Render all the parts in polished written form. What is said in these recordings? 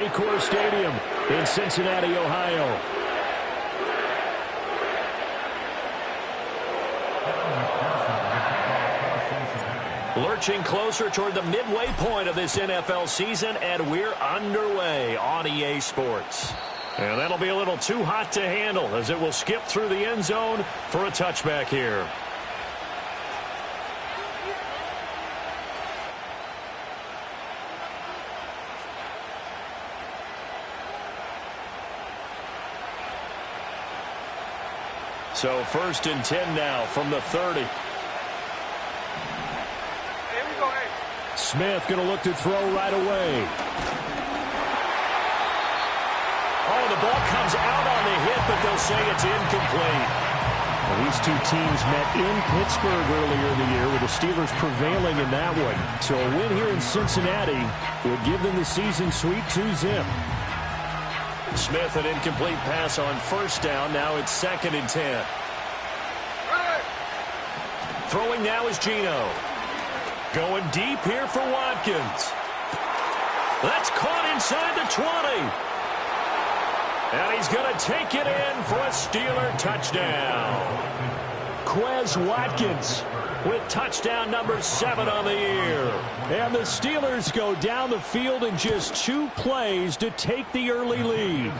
Acor Stadium in Cincinnati, Ohio. Lurching closer toward the midway point of this NFL season, and we're underway on EA Sports. And that'll be a little too hot to handle as it will skip through the end zone for a touchback here. So 1st and 10 now from the 30. Smith going to look to throw right away. Oh, the ball comes out on the hit, but they'll say it's incomplete. Well, these two teams met in Pittsburgh earlier in the year with the Steelers prevailing in that one. So a win here in Cincinnati would give them the season sweep 2-zip. Smith, an incomplete pass on 1st down. Now it's 2nd and 10. Throwing now is Geno. Going deep here for Watkins. That's caught inside the 20. And he's going to take it in for a Steeler touchdown. Quez Watkins with touchdown number 7 on the year. And the Steelers go down the field in just 2 plays to take the early lead.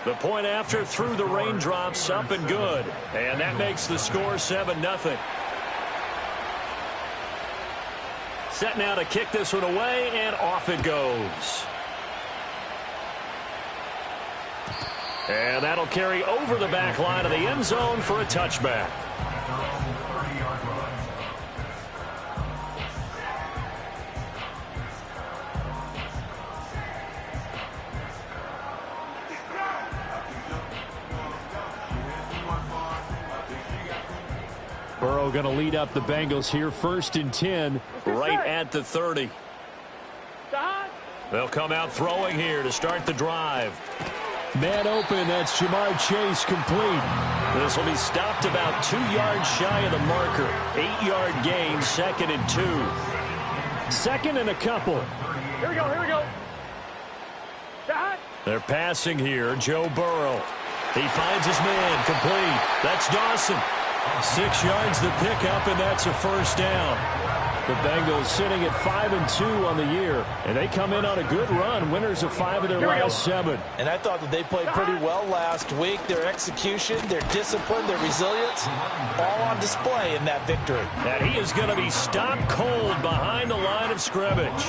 The point after through the raindrops, up and good. And that makes the score 7-0. Set now to kick this one away, and off it goes. And that'll carry over the back line of the end zone for a touchback. Burrow going to lead up the Bengals here, 1st and 10, right at the 30. They'll come out throwing here to start the drive. Man open, that's Jamar Chase, complete. This will be stopped about 2 yards shy of the marker. 8-yard gain, 2nd and 2. 2nd and a couple. Here we go. They're passing here, Joe Burrow. He finds his man, complete. That's Dawson. 6 yards the pickup, and that's a 1st down. The Bengals sitting at 5-2 on the year, and they come in on a good run, winners of 5 of their last 7. And I thought that they played pretty well last week. Their execution, their discipline, their resilience, all on display in that victory. And he is going to be stopped cold behind the line of scrimmage.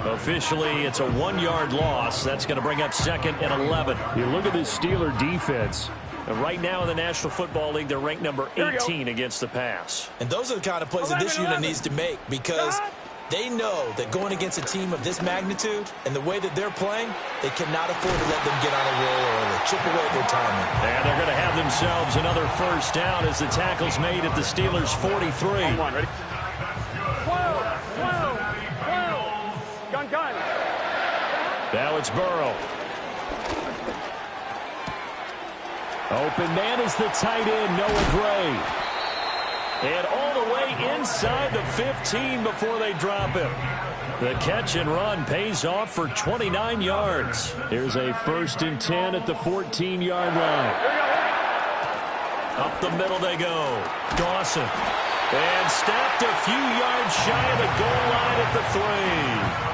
Officially, it's a 1-yard loss. That's going to bring up 2nd and 11. You look at this Steeler defense. And right now in the National Football League, they're ranked number 18 against the pass. And those are the kind of plays that this unit needs to make, because they know that going against a team of this magnitude and the way that they're playing, they cannot afford to let them get on a roll early. Chip away at their timing. And they're going to have themselves another 1st down as the tackle's made at the Steelers' 43. Come on, ready? Gun. Now it's Burrow. Open man is the tight end, Noah Gray. And all the way inside the 15 before they drop him. The catch and run pays off for 29 yards. Here's a 1st and 10 at the 14-yard line. Up the middle they go. Dawson. And stopped a few yards shy of the goal line at the 3.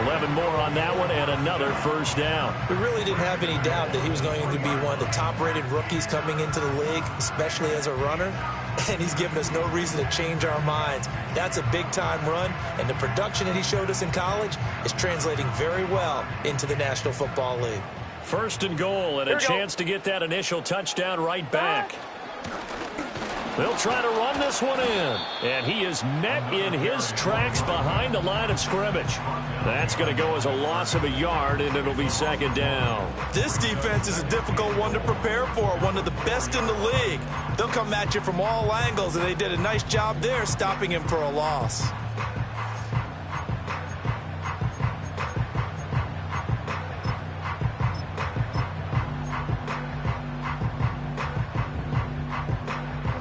11 more on that one, and another 1st down. We really didn't have any doubt that he was going to be one of the top-rated rookies coming into the league, especially as a runner. And he's given us no reason to change our minds. That's a big-time run, and the production that he showed us in college is translating very well into the National Football League. 1st and goal, and a chance to get that initial touchdown right back. They'll try to run this one in. And he is met in his tracks behind the line of scrimmage. That's going to go as a loss of a yard, and it'll be 2nd down. This defense is a difficult one to prepare for, one of the best in the league. They'll come at you from all angles, and they did a nice job there stopping him for a loss.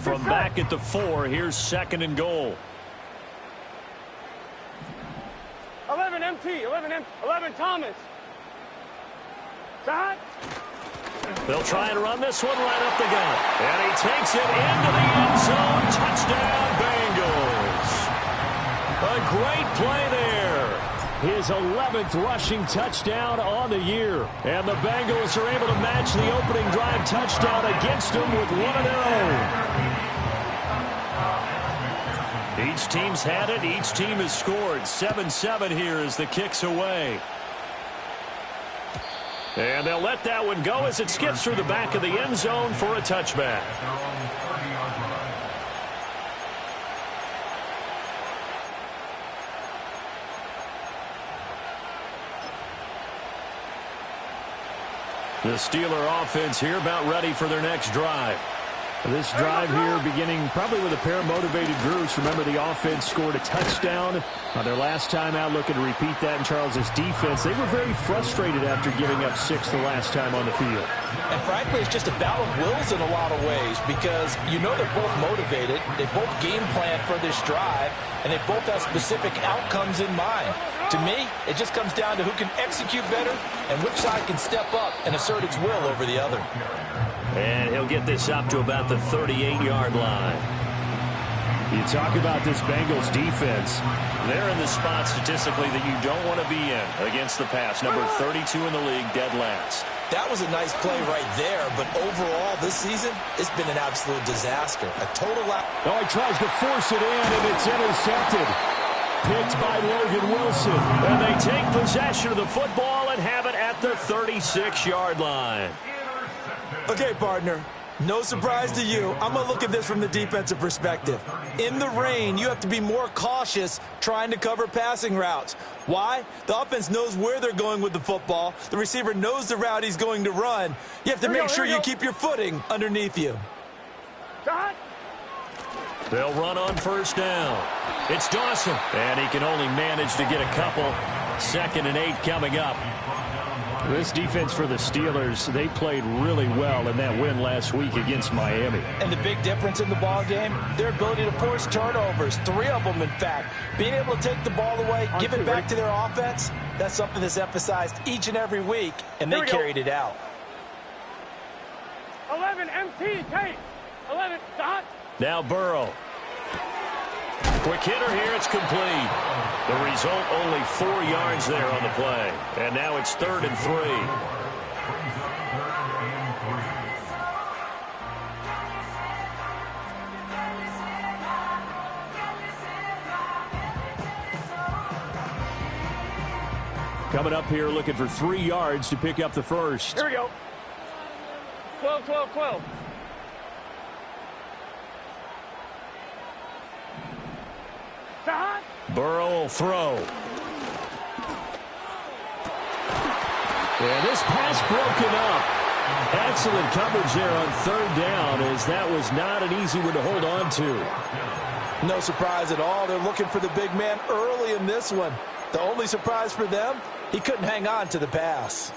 From back at the 4, here's 2nd and goal. 11 MT, 11 Thomas. They'll try and run this one right up the gut. And he takes it into the end zone. Touchdown, Bengals. A great play there. His 11th rushing touchdown on the year. And the Bengals are able to match the opening drive touchdown against them with one of their own. Each team's had it. Each team has scored. 7-7 here as the kick's away. And they'll let that one go as it skips through the back of the end zone for a touchback. The Steeler offense here about ready for their next drive. This drive here beginning probably with a pair of motivated groups. Remember, the offense scored a touchdown their last time out, looking to repeat that in Charles's defense. They were very frustrated after giving up 6 the last time on the field. And frankly, it's just a battle of wills in a lot of ways because you know they're both motivated. They both game plan for this drive, and they both have specific outcomes in mind. To me, it just comes down to who can execute better and which side can step up and assert its will over the other. And he'll get this up to about the 38-yard line. You talk about this Bengals defense. They're in the spot statistically that you don't want to be in against the pass. Number 32 in the league, dead last. That was a nice play right there, but overall this season, it's been an absolute disaster. A total out. Oh, he tries to force it in, and it's intercepted. Picked by Logan Wilson. And they take possession of the football and have it at the 36-yard line. Okay, partner, no surprise to you. I'm going to look at this from the defensive perspective. In the rain, you have to be more cautious trying to cover passing routes. Why? The offense knows where they're going with the football. The receiver knows the route he's going to run. You have to make sure you keep your footing underneath you. They'll run on first down. It's Dawson, and he can only manage to get a couple. 2nd and 8 coming up. This defense for the Steelers, they played really well in that win last week against Miami. And the big difference in the ball game, their ability to force turnovers, 3 of them in fact. Being able to take the ball away, give it back to their offense, that's something that's emphasized each and every week, and they carried it out. 11 MT, Tate. 11 dot. Now Burrow. Quick hitter here, it's complete. The result, only 4 yards there on the play. And now it's 3rd and 3. Coming up here looking for 3 yards to pick up the first. Here we go. 12, 12, 12. Burrow will throw. And this pass broken up. Excellent coverage there on 3rd down, as that was not an easy one to hold on to. No surprise at all. They're looking for the big man early in this one. The only surprise for them, he couldn't hang on to the pass.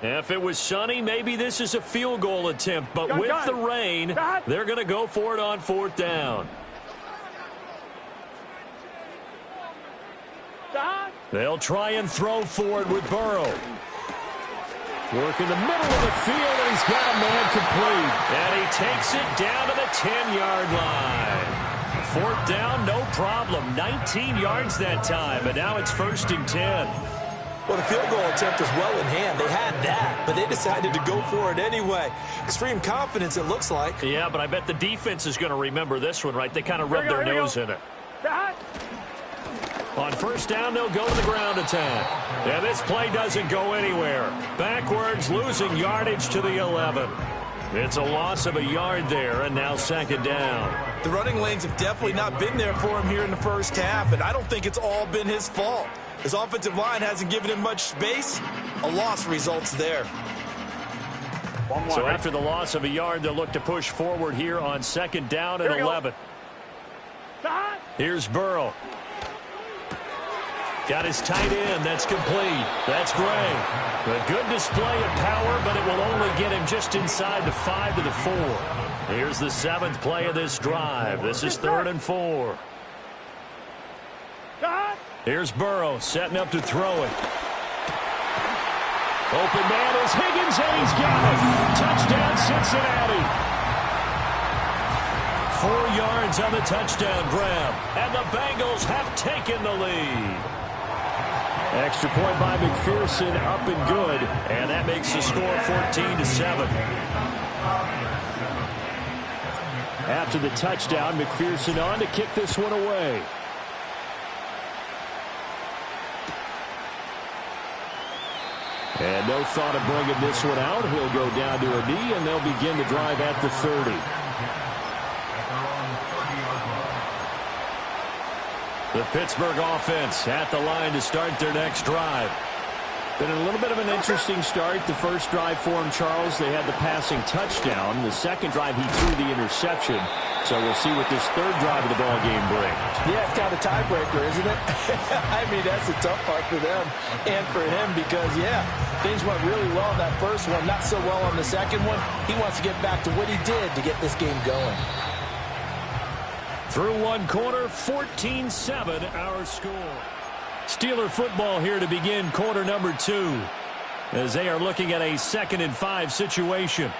If it was sunny, maybe this is a field goal attempt. But with the rain, they're going to go for it on 4th down. They'll try and throw for it with Burrow. Work in the middle of the field, and he's got a man complete. And he takes it down to the 10-yard line. 4th down, no problem. 19 yards that time, and now it's 1st and 10. Well, the field goal attempt was well in hand. They had that, but they decided to go for it anyway. Extreme confidence, it looks like. Yeah, but I bet the defense is going to remember this one, right? They kind of rubbed their nose in it. On 1st down, they'll go to the ground attack. And this play doesn't go anywhere. Backwards, losing yardage to the 11. It's a loss of a yard there, and now 2nd down. The running lanes have definitely not been there for him here in the first half, and I don't think it's all been his fault. His offensive line hasn't given him much space. A loss results there. So after the loss of a yard, they'll look to push forward here on 2nd down and 11. Here's Burrow. Got his tight end. That's complete. That's Gray. A good display of power, but it will only get him just inside the 5 to the 4. Here's the 7th play of this drive. This is 3rd and 4. Here's Burrow setting up to throw it. Open man is Higgins, and he's got it. Touchdown, Cincinnati. 4 yards on the touchdown grab, and the Bengals have taken the lead. Extra point by McPherson, up and good, and that makes the score 14-7. After the touchdown, McPherson on to kick this one away. And no thought of bringing this one out. He'll go down to a knee, and they'll begin the drive at the 30. The Pittsburgh offense at the line to start their next drive. Been a little bit of an interesting start. The first drive for him, Charles, they had the passing touchdown. The second drive, he threw the interception. So we'll see what this third drive of the ball game brings. Yeah, it's kind of a tiebreaker, isn't it? I mean, that's the tough part for them and for him because, yeah, things went really well in that first one, not so well on the second one. He wants to get back to what he did to get this game going. Through one quarter, 14-7 our score. Steeler football here to begin quarter number 2 as they are looking at a 2nd and 5 situation.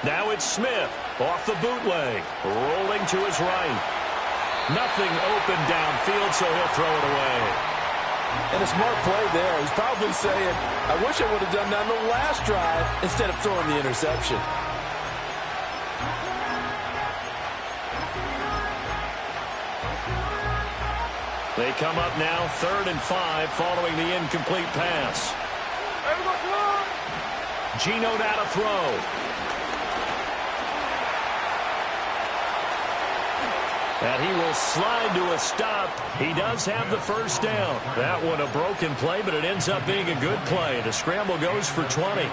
Now it's Smith off the bootleg, rolling to his right. Nothing open downfield, so he'll throw it away. And a smart play there. He's probably saying, I wish I would have done that on the last drive instead of throwing the interception. They come up now 3rd and 5 following the incomplete pass. Geno now to throw. And he will slide to a stop. He does have the first down. That one a broken play, but it ends up being a good play. The scramble goes for 20.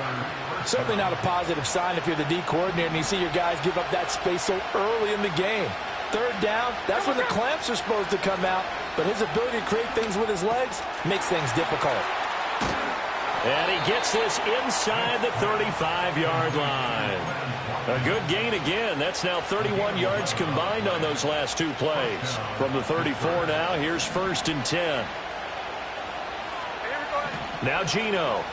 Certainly not a positive sign if you're the D coordinator and you see your guys give up that space so early in the game. 3rd down, that's when the clamps are supposed to come out, but his ability to create things with his legs makes things difficult. And he gets this inside the 35-yard line. A good gain again. That's now 31 yards combined on those last 2 plays. From the 34 now, here's 1st and 10. Now Geno.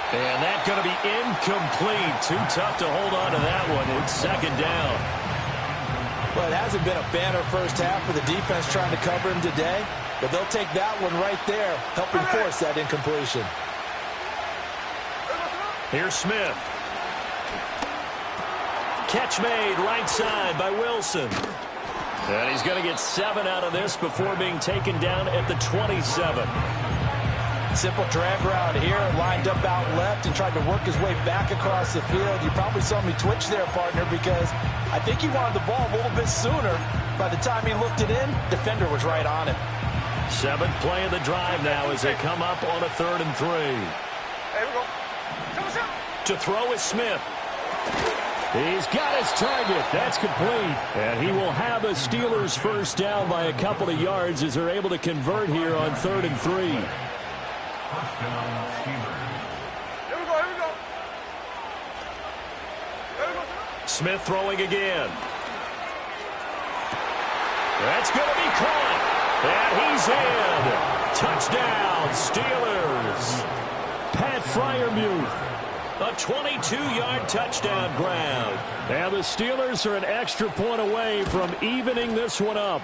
And that's going to be incomplete. Too tough to hold on to that one. It's 2nd down. Well, it hasn't been a banner first half for the defense trying to cover him today, but they'll take that one right there, helping force that incompletion. Here's Smith. Catch made right side by Wilson. And he's going to get 7 out of this before being taken down at the 27. Simple drag route here, lined up out left and tried to work his way back across the field. You probably saw me twitch there, partner, because I think he wanted the ball a little bit sooner. By the time he looked it in, defender was right on him. 7th play of the drive now as they come up on a 3rd and 3. Here we go. To throw is Smith. He's got his target. That's complete. And he will have a Steelers first down by a couple of yards as they're able to convert here on 3rd and 3. Here we go. Smith throwing again. That's going to be caught. And he's in. Touchdown, Steelers. Pat Freiermuth. A 22-yard touchdown grab. And the Steelers are an extra point away from evening this one up.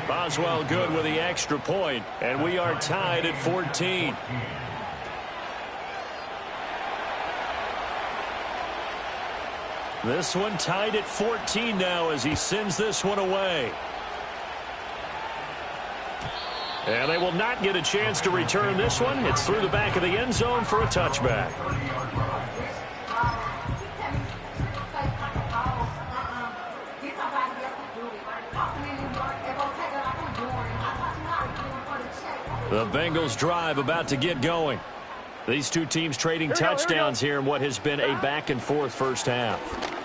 Boswell good with the extra point, and we are tied at 14. This one tied at 14 now as he sends this one away. And they will not get a chance to return this one. It's through the back of the end zone for a touchback. The Bengals drive about to get going. These two teams trading touchdowns here in what has been a back-and-forth first half.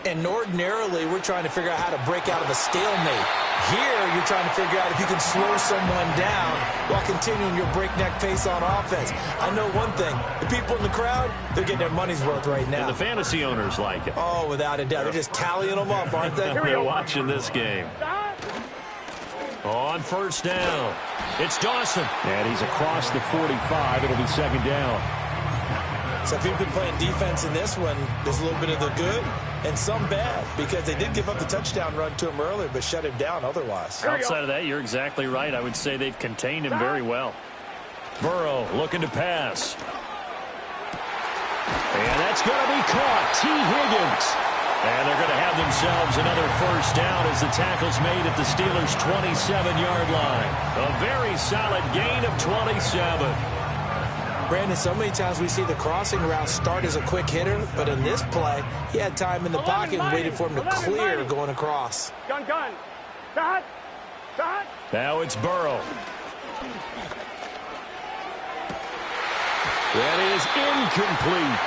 And ordinarily, we're trying to figure out how to break out of a stalemate. Here, you're trying to figure out if you can slow someone down while continuing your breakneck pace on offense. I know one thing. The people in the crowd, they're getting their money's worth right now. And the fantasy owners like it. Oh, without a doubt. They're just tallying them up, aren't they? They're watching this game. On first down, it's Dawson. And he's across the 45. It'll be second down. So if you've been playing defense in this one, there's a little bit of the good and some bad, because they did give up the touchdown run to him earlier but shut him down otherwise. Outside of that, you're exactly right. I would say they've contained him very well. Burrow looking to pass. And that's going to be caught. T. Higgins. And they're going to have themselves another first down as the tackle's made at the Steelers' 27-yard line. A very solid gain of 27. Brandon, so many times we see the crossing route start as a quick hitter, but in this play, he had time in the pocket and waited for him to clear going across. Gun. Shot. Now it's Burrow. That is incomplete.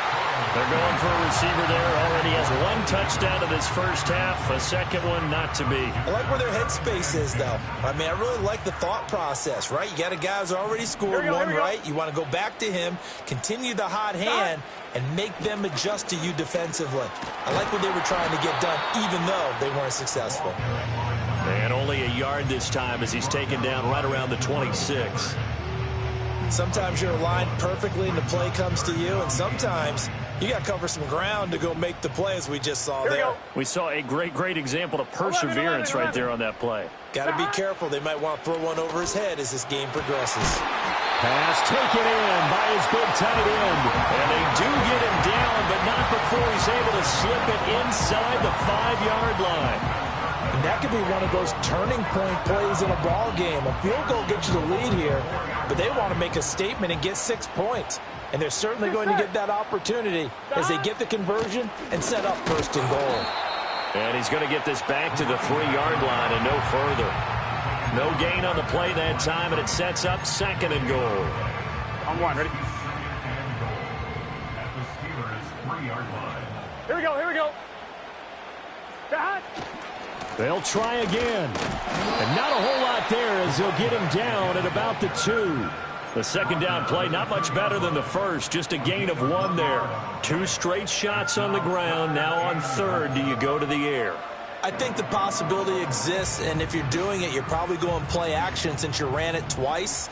They're going for a receiver there. Already has one touchdown in this first half. A second one not to be. I like where their headspace is, though. I mean, I really like the thought process, right? You got a guy who's already scored one, right? You want to go back to him, continue the hot hand, and make them adjust to you defensively. I like what they were trying to get done, even though they weren't successful. And only a yard this time as he's taken down right around the 26. Sometimes you're aligned perfectly and the play comes to you, and sometimes you got to cover some ground to go make the play, as we just saw there. We saw a great example of perseverance right there on that play. Got to be careful. They might want to throw one over his head as this game progresses. Pass taken in by his big tight end. And they do get him down, but not before he's able to slip it inside the 5-yard line. And that could be one of those turning point plays in a ball game. A field goal gets you the lead here, but they want to make a statement and get 6 points. And they're certainly going to get that opportunity as they get the conversion and set up first and goal. And he's going to get this back to the 3-yard line and no further. No gain on the play that time, and it sets up second and goal. On one, ready? Here we go. Shot. They'll try again. And not a whole lot there as they'll get him down at about the 2. The second down play, not much better than the first. Just a gain of 1 there. 2 straight shots on the ground. Now on third, do you go to the air? I think the possibility exists, and if you're doing it, you're probably going play action since you ran it twice.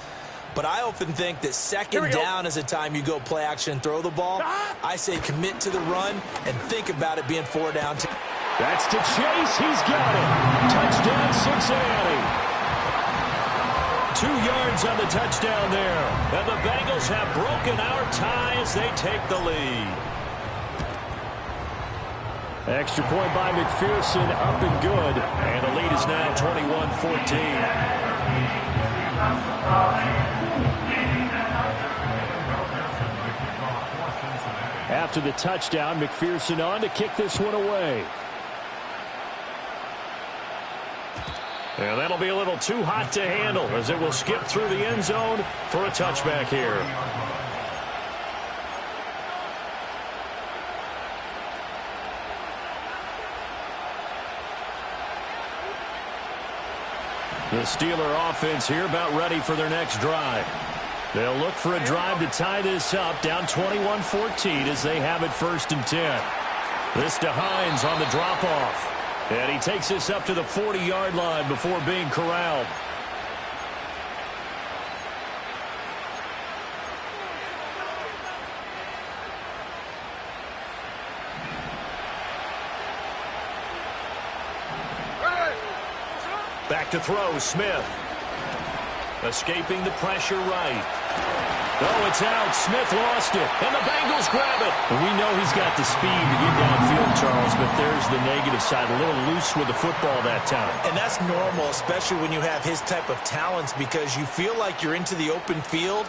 But I often think that second down is the time you go play action and throw the ball. I say commit to the run and think about it being 4 down. That's to Chase. He's got it. Touchdown, Cincinnati. 2 yards on the touchdown there. And the Bengals have broken our tie as they take the lead. Extra point by McPherson, up and good. And the lead is now 21-14. After the touchdown, McPherson on to kick this one away. And that'll be a little too hot to handle as it will skip through the end zone for a touchback here. The Steeler offense here about ready for their next drive. They'll look for a drive to tie this up, down 21-14 as they have it first and 10. This to Hines on the drop-off. And he takes this up to the 40-yard line before being corralled. Back to throw, Smith. Escaping the pressure right. Oh, it's out. Smith lost it. And the Bengals grab it. We know he's got the speed to get downfield, Charles, but there's the negative side. A little loose with the football that time. And that's normal, especially when you have his type of talents, because you feel like you're into the open field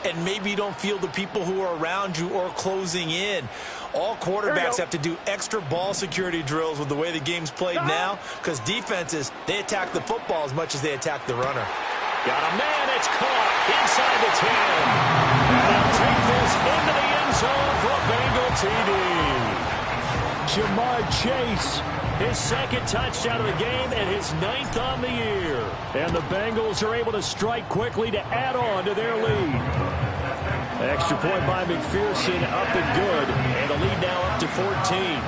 and maybe you don't feel the people who are around you or closing in. All quarterbacks have to do extra ball security drills with the way the game's played now, because defenses, they attack the football as much as they attack the runner. Got a man. It's caught inside to 10. And they'll take this into the end zone for a Bengal TD. Jamar Chase, his second touchdown of the game and his 9th on the year. And the Bengals are able to strike quickly to add on to their lead. Extra point by McPherson, up and good. And the lead now up to 14.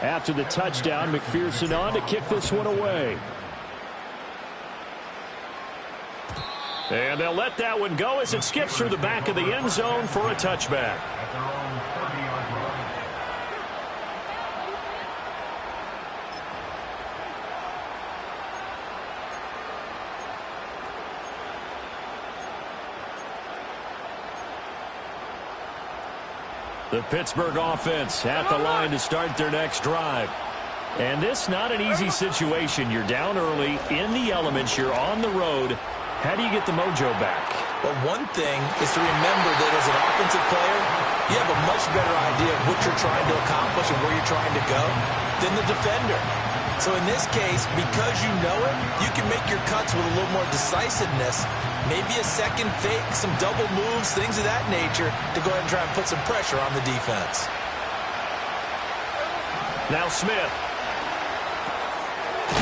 After the touchdown, McPherson on to kick this one away. And they'll let that one go as it skips through the back of the end zone for a touchback. The Pittsburgh offense at the line to start their next drive. And this not an easy situation. You're down early, in the elements, you're on the road. How do you get the mojo back? Well, one thing is to remember that as an offensive player, you have a much better idea of what you're trying to accomplish and where you're trying to go than the defender. So in this case, because you know it, you can make your cuts with a little more decisiveness, maybe a second fake, some double moves, things of that nature, to go ahead and try and put some pressure on the defense. Now Smith.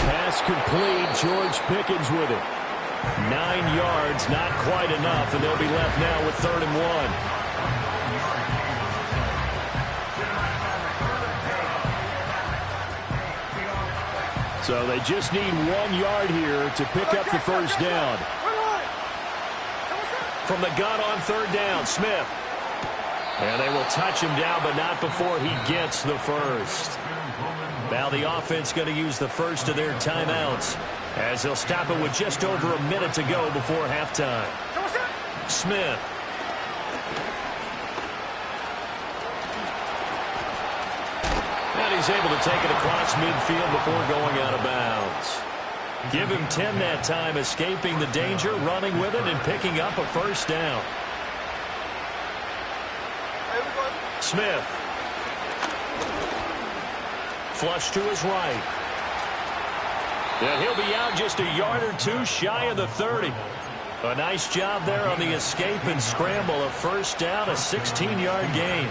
Pass complete. George Pickens with it. 9 yards, not quite enough, and they'll be left now with 3rd and 1. So they just need 1 yard here to pick up the first down. From the gun on 3rd down, Smith. And they will touch him down, but not before he gets the first. Now the offense going to use the first of their timeouts as they'll stop it with just over a minute to go before halftime. Smith. And he's able to take it across midfield before going out of bounds. Give him 10 that time, escaping the danger, running with it, and picking up a first down. Smith. Flush to his right. And he'll be out just a yard or two shy of the 30. A nice job there on the escape and scramble. A first down, a 16-yard gain.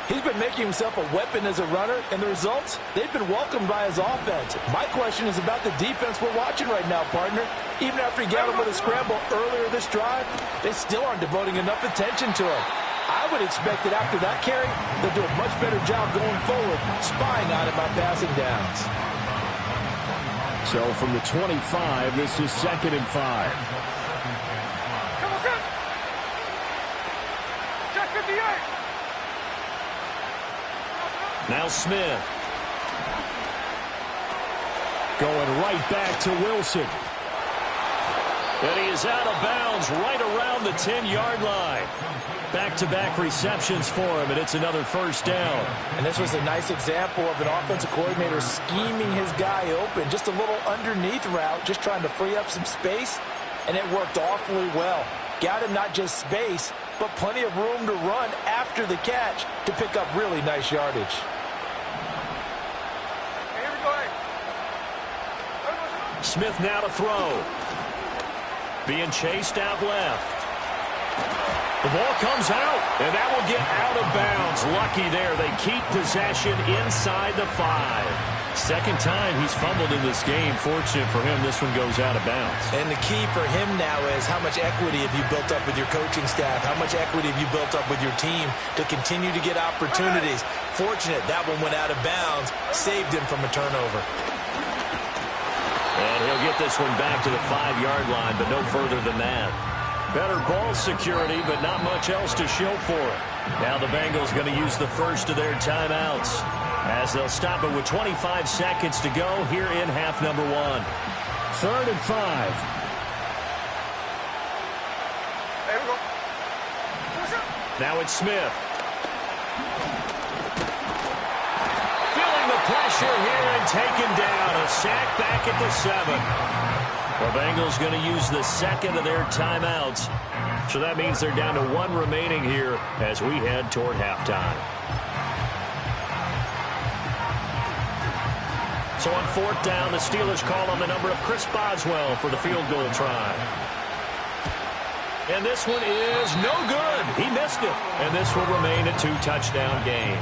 He's been making himself a weapon as a runner, and the results, they've been welcomed by his offense. My question is about the defense we're watching right now, partner. Even after he got him with a scramble earlier this drive, they still aren't devoting enough attention to him. I would expect that after that carry, they'll do a much better job going forward, spying on him by passing downs. So from the 25, this is 2nd and 5. Check 58. Now Smith. Going right back to Wilson. And he is out of bounds right around the 10-yard line. Back-to-back receptions for him, and it's another first down. And this was a nice example of an offensive coordinator scheming his guy open. Just a little underneath route, just trying to free up some space, and it worked awfully well. Got him not just space, but plenty of room to run after the catch to pick up really nice yardage. Here we go. Smith now to throw. Being chased out left. The ball comes out, and that will get out of bounds. Lucky there. They keep possession inside the 5. Second time he's fumbled in this game. Fortunate for him, this one goes out of bounds. And the key for him now is how much equity have you built up with your coaching staff? How much equity have you built up with your team to continue to get opportunities? Fortunate that one went out of bounds, saved him from a turnover. And he'll get this one back to the 5-yard line, but no further than that. Better ball security, but not much else to show for it. Now the Bengals going to use the first of their timeouts as they'll stop it with 25 seconds to go here in half number 1. 3rd and 5. There we go. Now it's Smith. Feeling the pressure here and taken down. A sack back at the 7. The Bengals going to use the second of their timeouts. So that means they're down to 1 remaining here as we head toward halftime. So on 4th down, the Steelers call on the number of Chris Boswell for the field goal try. And this one is no good. He missed it. And this will remain a 2-touchdown game.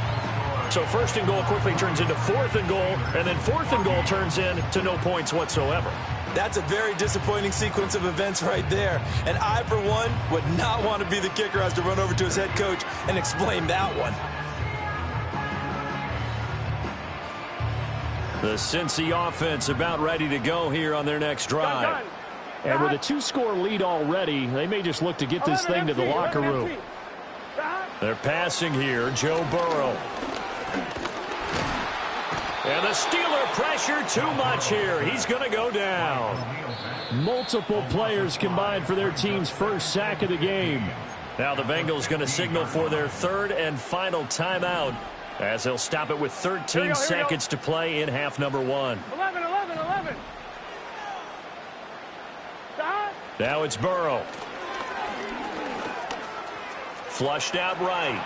So first and goal quickly turns into fourth and goal, and then fourth and goal turns into no points whatsoever. That's a very disappointing sequence of events right there. And I, for one, would not want to be the kicker who has to run over to his head coach and explain that one. The Cincy offense about ready to go here on their next drive. And with a 2-score lead already, they may just look to get this thing to the locker room. They're passing here, Joe Burrow. And the Steeler pressure too much here. He's going to go down. Multiple players combined for their team's first sack of the game. Now the Bengals going to signal for their third and final timeout as they'll stop it with 13 seconds to play in half number 1. 11. Now it's Burrow. Flushed out right.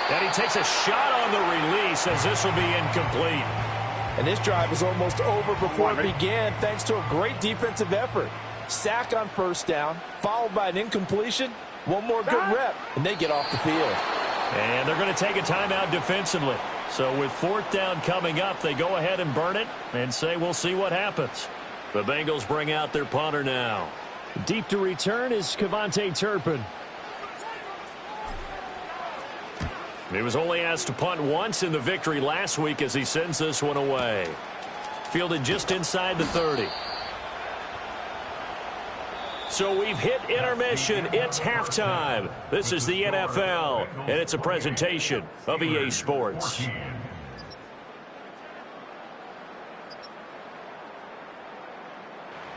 And he takes a shot on the release as this will be incomplete. And this drive is almost over before it began thanks to a great defensive effort. Sack on first down, followed by an incompletion. One more good rep, and they get off the field. And they're going to take a timeout defensively. So with fourth down coming up, they go ahead and burn it and say we'll see what happens. The Bengals bring out their punter now. Deep to return is Kevontae Turpin. He was only asked to punt once in the victory last week as he sends this one away. Fielded just inside the 30. So we've hit intermission. It's halftime. This is the NFL, and it's a presentation of EA Sports.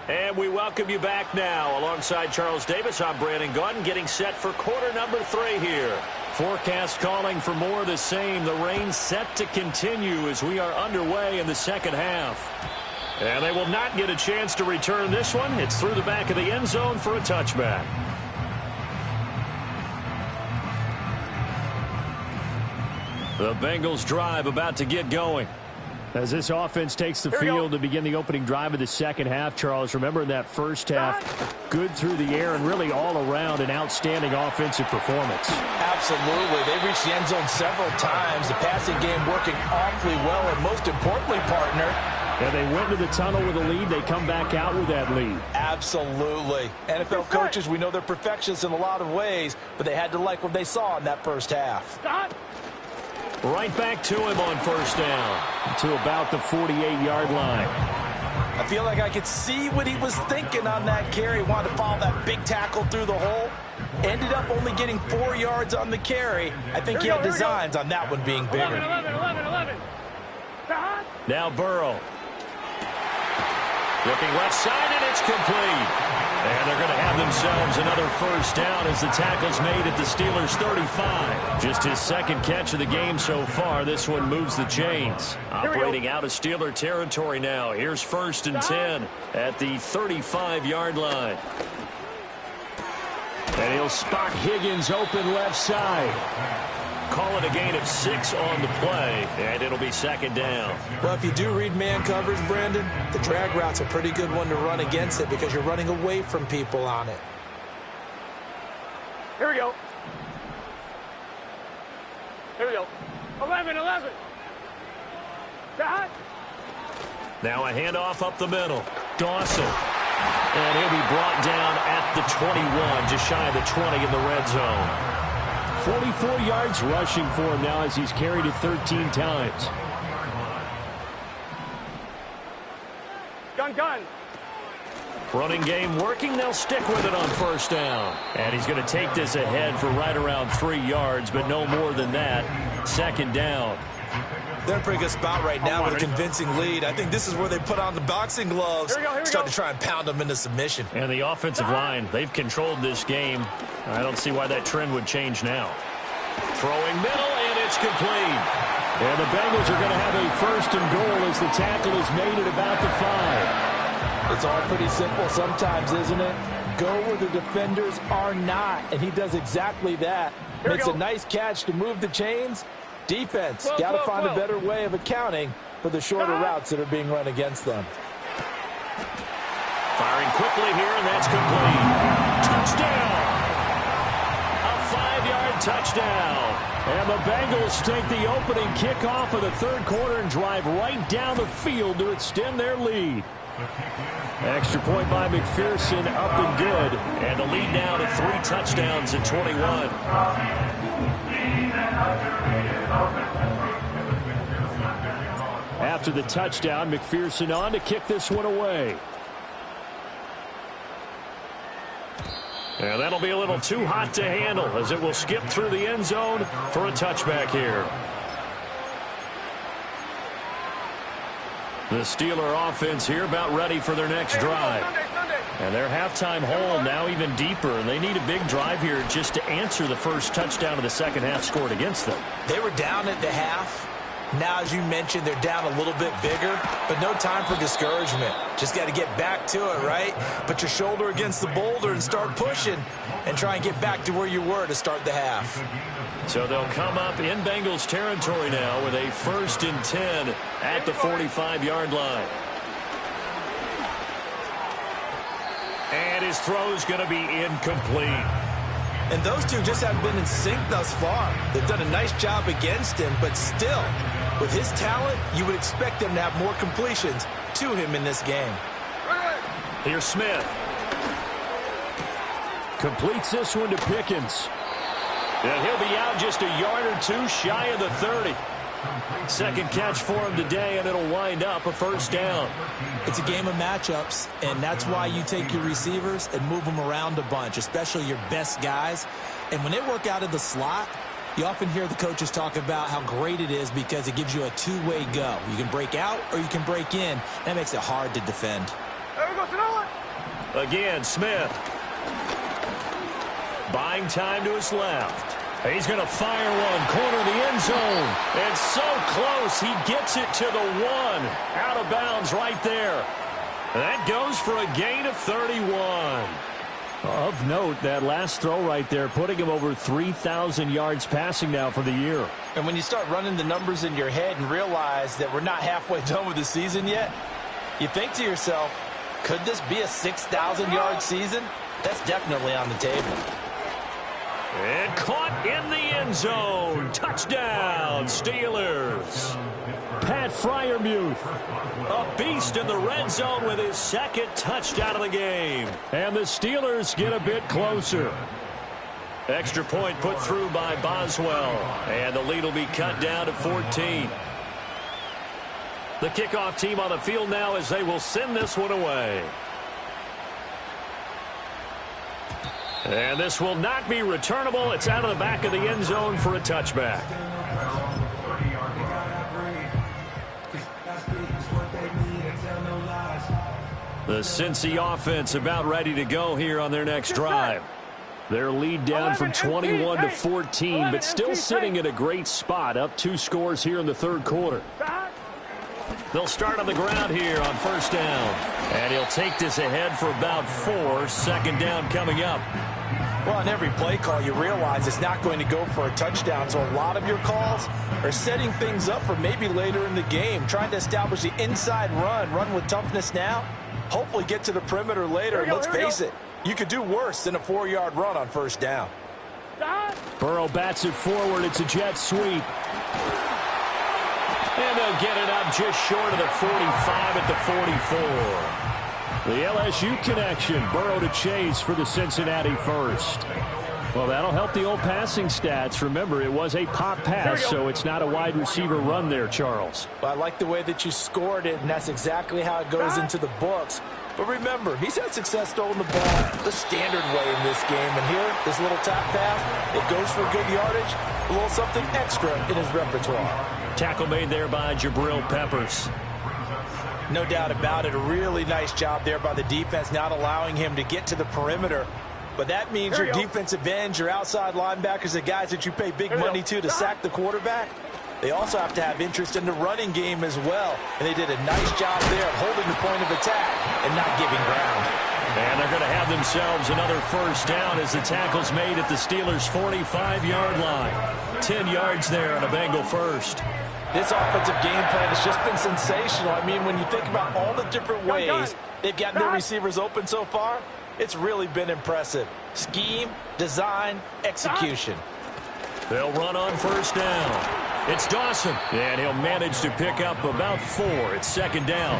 And we welcome you back now. Alongside Charles Davis, I'm Brandon Gaudin, getting set for quarter number 3 here. Forecast calling for more of the same. The rain set to continue as we are underway in the second half. And they will not get a chance to return this one. It's through the back of the end zone for a touchback. The Bengals drive about to get going. As this offense takes the field to begin the opening drive of the second half, Charles, remember in that first half, good through the air and really all around an outstanding offensive performance. Absolutely. They reached the end zone several times. The passing game working awfully well, and most importantly, partner, and they went to the tunnel with a lead. They come back out with that lead. Absolutely. NFL coaches, we know they're perfectionists in a lot of ways, but they had to like what they saw in that first half. Right back to him on first down. To about the 48-yard line. I feel like I could see what he was thinking on that carry. Wanted to follow that big tackle through the hole. Ended up only getting 4 yards on the carry. I think he had designs on that one being bigger. 11. Now Burrow. Looking left side, and it's complete. And they're going to have themselves another first down as the tackle's made at the Steelers' 35. Just his second catch of the game so far. This one moves the chains. Operating out of Steeler territory now. Here's first and 10 at the 35-yard line. And he'll spot Higgins open left side. Call it a gain of 6 on the play, and it'll be second down. Well, if you do read man coverage, Brandon, the drag route's a pretty good one to run against it because you're running away from people on it. Here we go. 11. Now a handoff up the middle. Dawson. And he'll be brought down at the 21, just shy of the 20 in the red zone. 44 yards rushing for him now as he's carried it 13 times. Gun. Running game working. They'll stick with it on first down. And he's going to take this ahead for right around 3 yards, but no more than that. Second down. They're in a pretty good spot right now with a convincing lead. I think this is where they put on the boxing gloves. Start to try and pound them into submission. And the offensive line, they've controlled this game. I don't see why that trend would change now. Throwing middle, and it's complete. And the Bengals are going to have a first and goal as the tackle is made at about the 5. It's all pretty simple sometimes, isn't it? Go where the defenders are not, and he does exactly that. Makes a nice catch to move the chains. Defense, got to find a better way of accounting for the shorter routes that are being run against them. Firing quickly here, and that's complete. touchdown. And the Bengals take the opening kickoff of the third quarter and drive right down the field to extend their lead. Extra point by McPherson, up and good. And the lead now to 3 touchdowns at 21. After the touchdown, McPherson on to kick this one away. And that'll be a little too hot to handle as it will skip through the end zone for a touchback here. The Steeler offense here about ready for their next drive. And their halftime hole now even deeper, and they need a big drive here just to answer the first touchdown of the second half scored against them. They were down at the half. Now, as you mentioned, they're down a little bit bigger, but no time for discouragement. Just got to get back to it, right? Put your shoulder against the boulder and start pushing and try and get back to where you were to start the half. So they'll come up in Bengals territory now with a 1st and 10 at the 45-yard line. And his throw's going to be incomplete. And those two just haven't been in sync thus far. They've done a nice job against him, but still, with his talent, you would expect them to have more completions to him in this game. Here's Smith. Completes this one to Pickens. And he'll be out just a yard or two shy of the 30. Second catch for him today, and it'll wind up a first down. It's a game of matchups, and that's why you take your receivers and move them around a bunch, especially your best guys. And when they work out of the slot, you often hear the coaches talk about how great it is because it gives you a two-way go. You can break out or you can break in. That makes it hard to defend. There we go, Sonoma. Again, Smith. Buying time to his left. He's going to fire one, corner of the end zone. And so close, he gets it to the 1. Out of bounds right there. That goes for a gain of 31. Of note, that last throw right there, putting him over 3,000 yards passing now for the year. And when you start running the numbers in your head and realize that we're not halfway done with the season yet, you think to yourself, could this be a 6,000-yard season? That's definitely on the table. And caught in the end zone. Touchdown, Steelers. Pat Freiermuth. A beast in the red zone with his second touchdown of the game. And the Steelers get a bit closer. Extra point put through by Boswell. And the lead will be cut down to 14. The kickoff team on the field now as they will send this one away. And this will not be returnable. It's out of the back of the end zone for a touchback. The Cincy offense about ready to go here on their next drive. Their lead down from 21 to 14, but still sitting at a great spot, up 2 scores here in the third quarter. They'll start on the ground here on first down. And he'll take this ahead for about 4. Second down coming up. Well, on every play call, you realize it's not going to go for a touchdown. So a lot of your calls are setting things up for maybe later in the game, trying to establish the inside run with toughness now, hopefully get to the perimeter later. And let's face it, you could do worse than a 4-yard run on first down. Burrow bats it forward. It's a jet sweep. And they'll get it up just short of the 45 at the 44. The LSU connection. Burrow to Chase for the Cincinnati first. Well, that'll help the old passing stats. Remember, it was a pop pass, so it's not a wide receiver run there, Charles. Well, I like the way that you scored it, and that's exactly how it goes into the books. But remember, he's had success throwing the ball the standard way in this game. And here, this little tap pass, it goes for good yardage, a little something extra in his repertoire. Tackle made there by Jabril Peppers. No doubt about it. A really nice job there by the defense, not allowing him to get to the perimeter. But that means your defensive ends, your outside linebackers, the guys that you pay big money to sack the quarterback, they also have to have interest in the running game as well. And they did a nice job there of holding the point of attack and not giving ground. And they're going to have themselves another first down as the tackle's made at the Steelers' 45-yard line. 10 yards there on a Bengal first. This offensive game plan has just been sensational. I mean, when you think about all the different ways they've gotten their receivers open so far, it's really been impressive. Scheme, design, execution. They'll run on first down. It's Dawson, and he'll manage to pick up about 4. It's second down.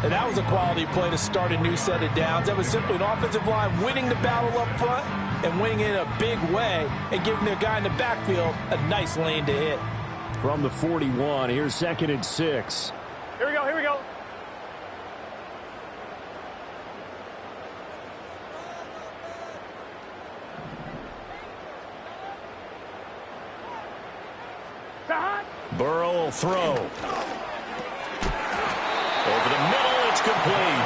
And that was a quality play to start a new set of downs. That was simply an offensive line winning the battle up front and winning it in a big way and giving their guy in the backfield a nice lane to hit. From the 41, here's 2nd and 6. Here we go, here we go. Burrow will throw. Over the middle, it's complete.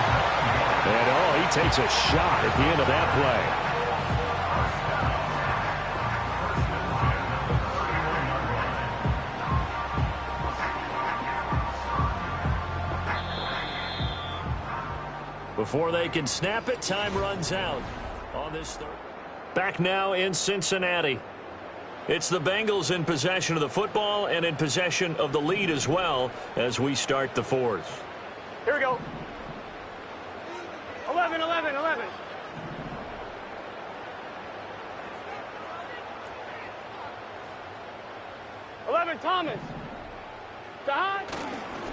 And, he takes a shot at the end of that play. Before they can snap it, time runs out on this third. Back now in Cincinnati. It's the Bengals in possession of the football and in possession of the lead as well as we start the 4th. Here we go. 11, 11, 11. Thomas.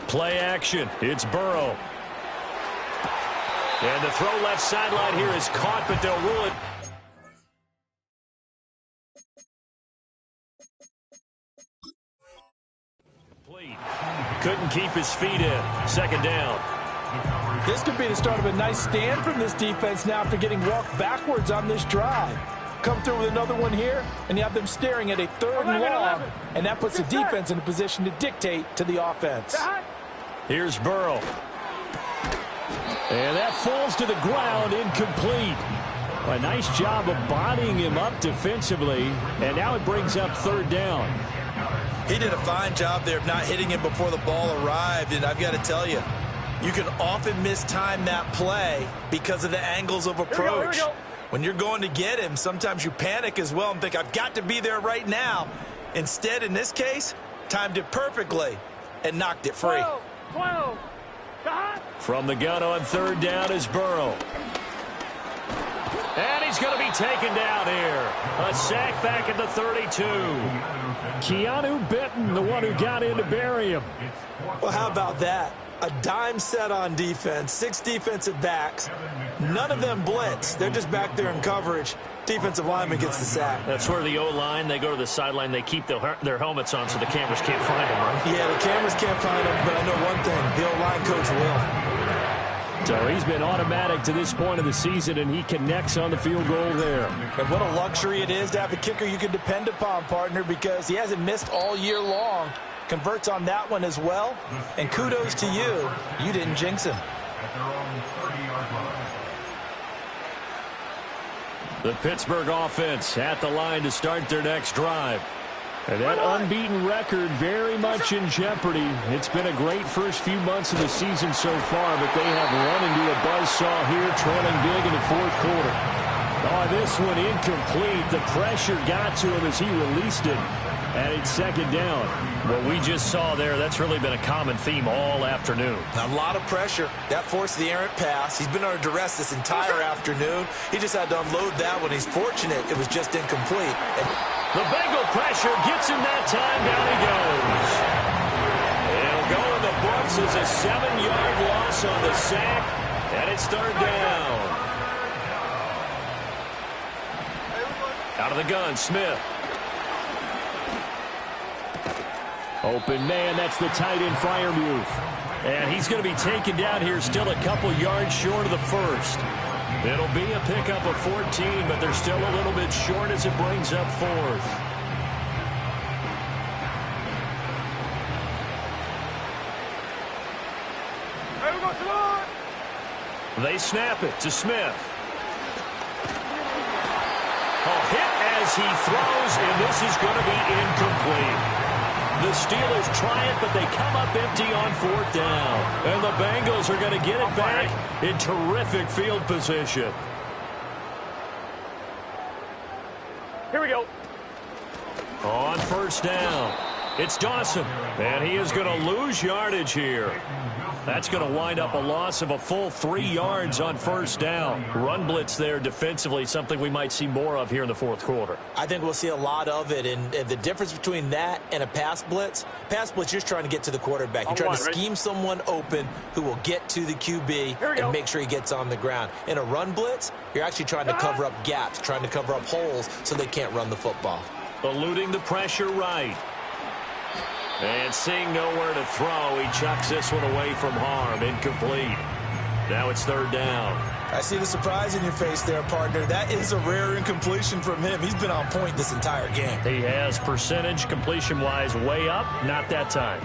Play action. It's Burrow. And the throw left sideline here is caught, but they'll rule it. Couldn't keep his feet in. Second down. This could be the start of a nice stand from this defense now after getting walked backwards on this drive. Come through with another one here, and you have them staring at a 3rd and long, and that puts the defense in a position to dictate to the offense. Here's Burrow. And that falls to the ground, incomplete. A nice job of bodying him up defensively, and now it brings up 3rd down. He did a fine job there of not hitting him before the ball arrived, and I've got to tell you, you can often mistime that play because of the angles of approach. Here we go. When you're going to get him, sometimes you panic as well and think, I've got to be there right now. Instead, in this case, timed it perfectly and knocked it free. 12. From the gun on 3rd down is Burrow. And he's going to be taken down here. A sack back at the 32. Keanu Benton, the one who got in to bury him. Well, how about that? A dime set on defense, 6 defensive backs. None of them blitz. They're just back there in coverage. Defensive lineman gets the sack. That's where the O-line, they go to the sideline, they keep their helmets on so the cameras can't find them, right? Yeah, the cameras can't find them, but I know one thing. The O-line coach will. So he's been automatic to this point of the season, and he connects on the field goal there. And what a luxury it is to have a kicker you can depend upon, partner, because he hasn't missed all year long. Converts on that one as well. And kudos to you. You didn't jinx him. The Pittsburgh offense at the line to start their next drive. And that unbeaten record very much in jeopardy. It's been a great first few months of the season so far, but they have run into a buzzsaw here, trailing big in the 4th quarter. Oh, this one incomplete. The pressure got to him as he released it. And it's 2nd down. What we just saw there, that's really been a common theme all afternoon. A lot of pressure. That forced the errant pass. He's been under duress this entire afternoon. He just had to unload that one. He's fortunate it was just incomplete. The Bengal pressure gets him that time. Down he goes. It'll go in the books as a 7-yard loss on the sack, and it's 3rd down. Out of the gun, Smith. Open man, that's the tight end Freiermuth. And he's going to be taken down here, still a couple yards short of the 1st. It'll be a pickup of 14, but they're still a little bit short as it brings up 4th. They snap it to Smith. Hit as he throws, and this is going to be incomplete. The Steelers try it, but they come up empty on 4th down. And the Bengals are going to get it back in terrific field position. Here we go. On 1st down, it's Dawson. And he is going to lose yardage here. That's going to wind up a loss of a full 3 yards on first down. Run blitz there defensively, something we might see more of here in the fourth quarter. I think we'll see a lot of it, and the difference between that and a pass blitz, you're just trying to get to the quarterback. You're trying to scheme someone open who will get to the QB and make sure he gets on the ground. In a run blitz, you're actually trying to cover up gaps, trying to cover up holes so they can't run the football. Eluding the pressure right. And seeing nowhere to throw, he chucks this one away from harm. Incomplete. Now it's third down. I see the surprise in your face there, partner. That is a rare incompletion from him. He's been on point this entire game. He has percentage completion-wise way up. Not that time.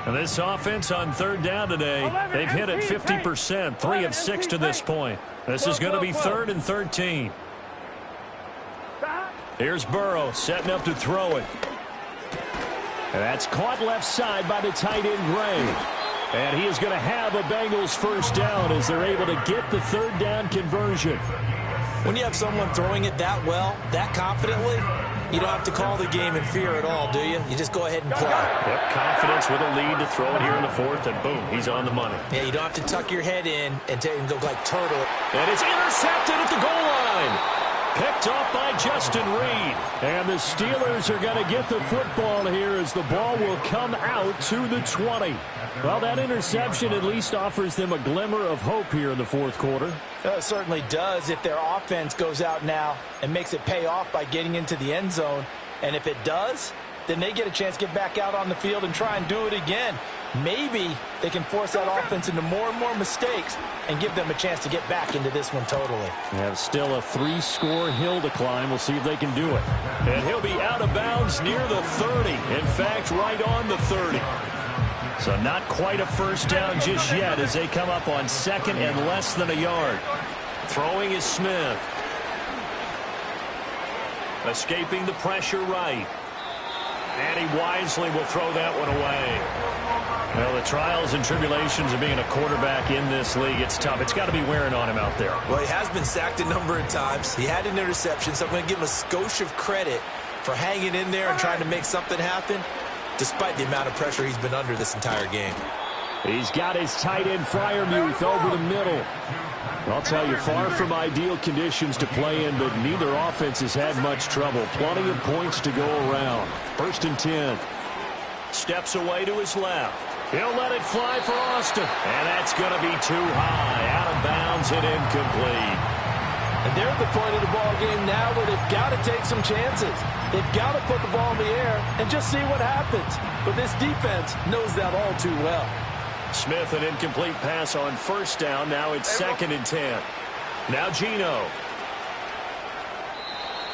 And this offense on third down today, they've hit it 50%, 3 of 6 to this point. This is going to be 3rd and 13. Here's Burrow setting up to throw it. And that's caught left side by the tight end, Gray. And he is going to have a Bengals first down as they're able to get the third down conversion. When you have someone throwing it that well, that confidently, you don't have to call the game in fear at all, do you? You just go ahead and play. Yep, confidence with a lead to throw it here in the fourth, and boom, he's on the money. Yeah, you don't have to tuck your head in and go like turtle. And it's intercepted at the goal line. Picked off by Justin Reed. And the Steelers are going to get the football here as the ball will come out to the 20. Well, that interception at least offers them a glimmer of hope here in the fourth quarter. It certainly does if their offense goes out now and makes it pay off by getting into the end zone. And if it does, then they get a chance to get back out on the field and try and do it again. Maybe they can force that offense into more and more mistakes and give them a chance to get back into this one totally. They have still a 3-score hill to climb. We'll see if they can do it. And he'll be out of bounds near the 30. In fact, right on the 30. So not quite a first down just yet as they come up on 2nd and less than a yard. Throwing is Smith. Escaping the pressure right. And he wisely will throw that one away. Well, the trials and tribulations of being a quarterback in this league, it's tough. It's got to be wearing on him out there. Well, he has been sacked a number of times. He had an interception, so I'm going to give him a skosh of credit for hanging in there and trying to make something happen, despite the amount of pressure he's been under this entire game. He's got his tight end Freiermuth over the middle. I'll tell you, far from ideal conditions to play in, but neither offense has had much trouble. Plenty of points to go around. 1st and 10. Steps away to his left. He'll let it fly for Austin. And that's going to be too high. Out of bounds and incomplete. And they're at the point of the ball game now where they've got to take some chances. They've got to put the ball in the air and just see what happens. But this defense knows that all too well. Smith, an incomplete pass on first down. Now it's 2nd and 10. Now Geno.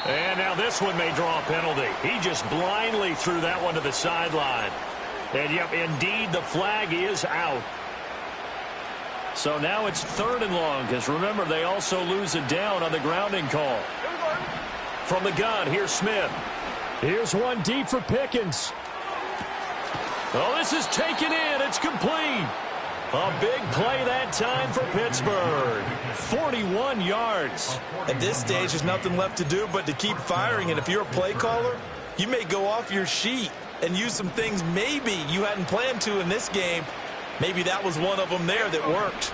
And now this one may draw a penalty. He just blindly threw that one to the sideline. And, yep, indeed, the flag is out. So now it's 3rd and long, because remember, they also lose a down on the grounding call. From the gun, here's Smith. Here's one deep for Pickens. Oh, this is taken in. It's complete. A big play that time for Pittsburgh. 41 yards. At this stage, there's nothing left to do but to keep firing. And if you're a play caller, you may go off your sheet and use some things maybe you hadn't planned to in this game. Maybe that was one of them there that worked.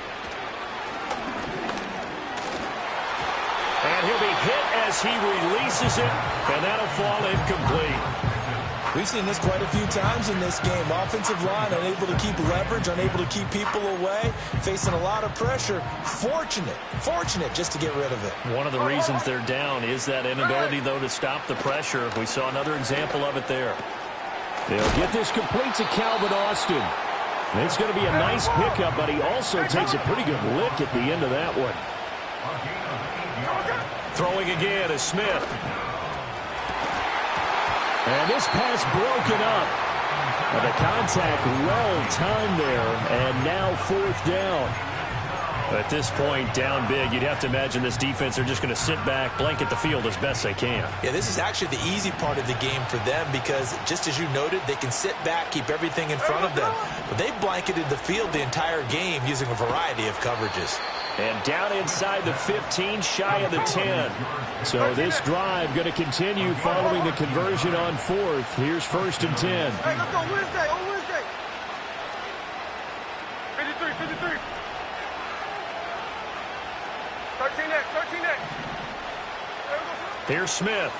And he'll be hit as he releases it, and that'll fall incomplete. We've seen this quite a few times in this game. Offensive line unable to keep leverage, unable to keep people away, facing a lot of pressure. Fortunate just to get rid of it. One of the reasons they're down is that inability, though, to stop the pressure. We saw another example of it there. They'll get this complete to Calvin Austin. It's going to be a nice pickup, but he also takes a pretty good lick at the end of that one. Throwing again is Smith. And this pass broken up. And the contact well timed there, and now 4th down. At this point, down big, you'd have to imagine this defense are just going to sit back, blanket the field as best they can. Yeah, this is actually the easy part of the game for them because, just as you noted, they can sit back, keep everything in front of them. But they've blanketed the field the entire game using a variety of coverages. And down inside the 15, shy of the 10. So this drive going to continue following the conversion on 4th. Here's 1st and 10. Hey, let's go Wednesday, on Wednesday. 13 next, 13 next. Here's Smith.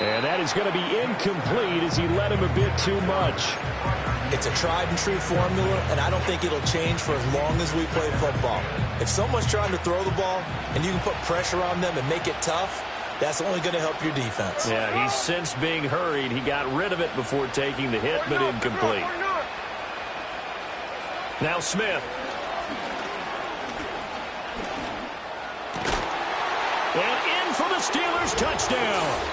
And that is going to be incomplete as he led him a bit too much. It's a tried and true formula, and I don't think it'll change for as long as we play football. If someone's trying to throw the ball and you can put pressure on them and make it tough, that's only going to help your defense. Yeah, he's since being hurried. He got rid of it before taking the hit, but incomplete. Now Smith. And in for the Steelers touchdown.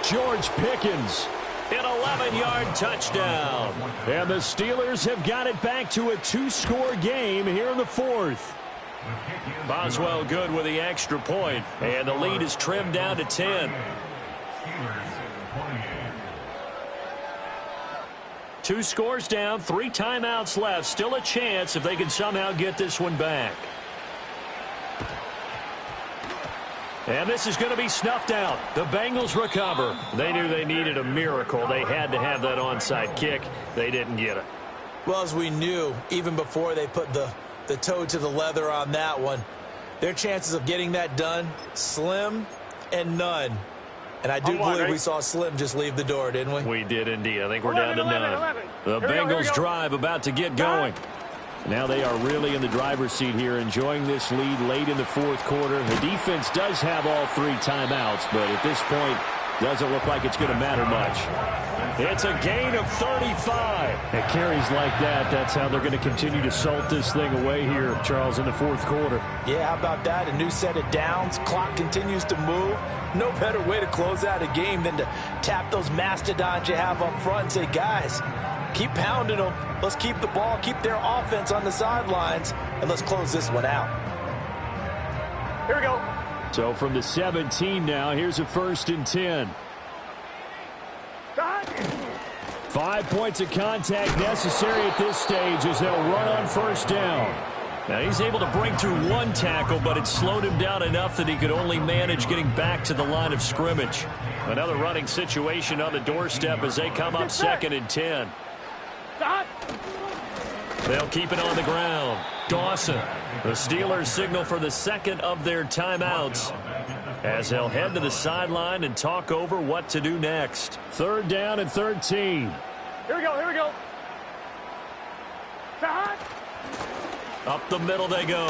George Pickens, an 11-yard touchdown. And the Steelers have got it back to a 2-score game here in the fourth. Boswell good with the extra point, and the lead is trimmed down to 10. 2 scores down, 3 timeouts left. Still a chance if they can somehow get this one back. And this is going to be snuffed out. The Bengals recover. They knew they needed a miracle. They had to have that onside kick. They didn't get it. Well, as we knew, even before they put the toe to the leather on that one, their chances of getting that done, slim and none. And I do believe we saw Slim just leave the door, didn't we? We did indeed. I think we're down to 9. 11. The Bengals drive about to get going. Now they are really in the driver's seat here, enjoying this lead late in the fourth quarter. The defense does have all 3 timeouts, but at this point, doesn't look like it's going to matter much. It's a gain of 35. It carries like that. That's how they're going to continue to salt this thing away here, Charles, in the fourth quarter. Yeah, how about that? A new set of downs. Clock continues to move. No better way to close out a game than to tap those mastodons you have up front and say, guys, keep pounding them. Let's keep the ball, keep their offense on the sidelines, and let's close this one out. Here we go. So from the 17 now, here's a 1st and 10. 5 points of contact necessary at this stage as they'll run on 1st down. Now he's able to break through 1 tackle, but it slowed him down enough that he could only manage getting back to the line of scrimmage. Another running situation on the doorstep as they come up 2nd and 10. They'll keep it on the ground. Dawson. The Steelers signal for the 2nd of their timeouts as they'll head to the sideline and talk over what to do next. 3rd down and 13. Here we go, here we go. Up the middle they go.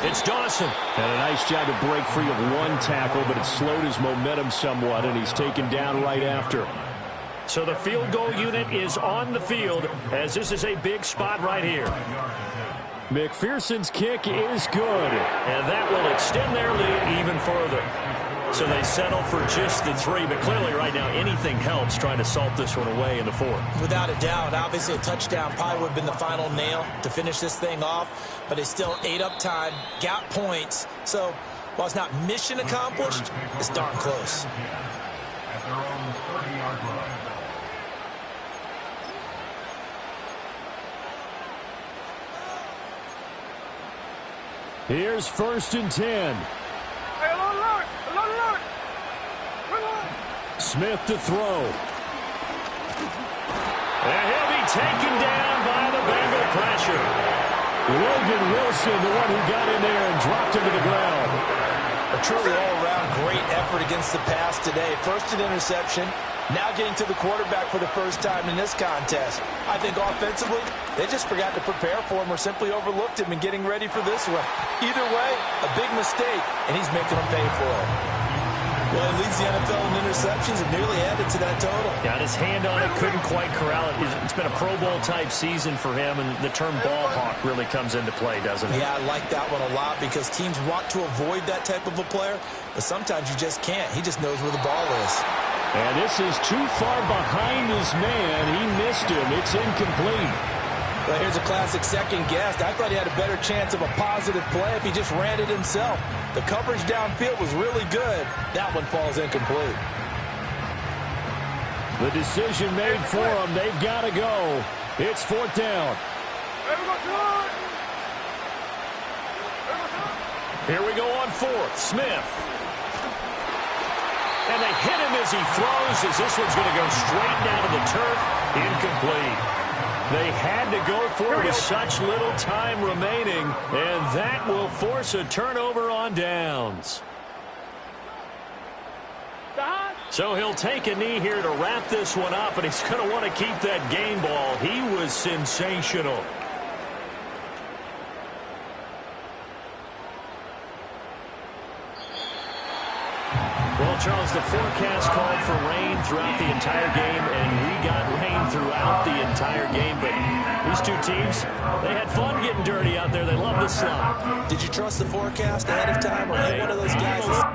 It's Dawson. And a nice job to break free of 1 tackle, but it slowed his momentum somewhat, and he's taken down right after. So the field goal unit is on the field as this is a big spot right here. McPherson's kick is good. And that will extend their lead even further. So they settle for just the 3, but clearly right now anything helps trying to salt this one away in the 4th. Without a doubt, obviously a touchdown probably would have been the final nail to finish this thing off, but they still ate up time, got points. So while it's not mission accomplished, it's darn close. At their own 30-yard line. Here's 1st and 10. Hey, alert! Smith to throw. And he'll be taken down by the Bengal pressure. Logan Wilson, the one who got in there and dropped him to the ground. A truly all-around great effort against the pass today. First an interception, now getting to the quarterback for the first time in this contest. I think offensively, they just forgot to prepare for him or simply overlooked him in getting ready for this one. Either way, a big mistake, and he's making them pay for it. Well, he leads the NFL in interceptions and nearly added to that total. Got his hand on it, couldn't quite corral it. It's been a Pro Bowl-type season for him, and the term ball hawk really comes into play, doesn't it? Yeah, I like that one a lot because teams want to avoid that type of a player, but sometimes you just can't. He just knows where the ball is. And this is too far behind his man. He missed him. It's incomplete. Well, here's a classic second guess. I thought he had a better chance of a positive play if he just ran it himself. The coverage downfield was really good. That one falls incomplete. The decision made for them. They've got to go. It's 4th down. Here we go on 4th. Smith. And they hit him as he throws, as this one's going to go straight down to the turf. Incomplete. They had to go for it with such little time remaining, and that will force a turnover on downs. So he'll take a knee here to wrap this one up, and he's going to want to keep that game ball. He was sensational. Well, Charles, the forecast called for rain throughout the entire game, and we got rain throughout the entire game. But these two teams, they had fun getting dirty out there. They love the slide. Did you trust the forecast ahead of time? Or are you one of those guys